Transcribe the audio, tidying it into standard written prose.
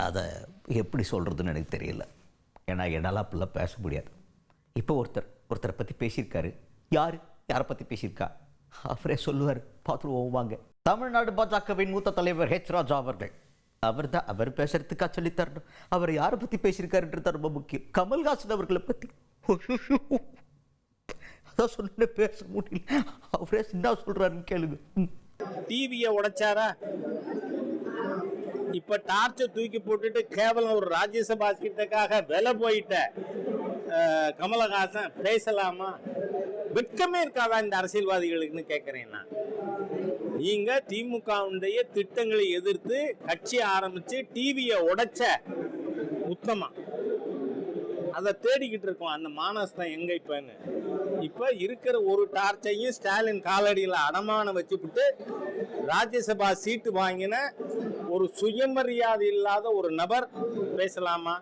அதை எப்படி சொல்கிறதுன்னு எனக்கு தெரியல. ஏன்னா என்னால் அப்படிலாம் பேச முடியாது. இப்போ ஒருத்தரை பற்றி பேசியிருக்காரு. யாரை பற்றி பேசியிருக்கா அவரே சொல்லுவார், பார்த்துருவோம் வாங்க. தமிழ்நாடு பாஜகவின் மூத்த தலைவர் ஹெச் ராஜா அவர்கள், அவர் பேசுறதுக்கா சொல்லித்தரணும். அவர் யாரை பற்றி பேசியிருக்காருன்றது ரொம்ப முக்கியம். கமல்ஹாசன் அவர்களை பற்றி அதான் சொன்ன பேச முடியல. அவரே என்ன சொல்றாருன்னு கேளுங்க. டிவியை உடைச்சாரா? இப்ப டார்ச்சை தூக்கி போட்டுட்டு கேவலம் ஒரு ராஜ்யசபா சீட்டுக்காக விலை போயிட்ட கமலஹாசன் பேசலாமா? வெட்கமே இருக்காதா இந்த அரசியல்வாதிகளுக்குன்னு கேட்கிறேன் நான். நீங்க திமுகவுடைய திட்டங்களை எதிர்த்து கட்சி ஆரம்பிச்சு டிவியை உடைச்ச உத்தமா, அதை தேடிக்கிட்டு இருக்கோம். அந்த மானஸ்தான் எங்க இப்ப இருக்கிற ஒரு டார்ச்சையும் ஸ்டாலின் காலடியில் அடமானம் வச்சுக்கிட்டு ராஜ்யசபா சீட்டு வாங்கின ஒரு சுயமரியாதை இல்லாத ஒரு நபர் பேசலாமா?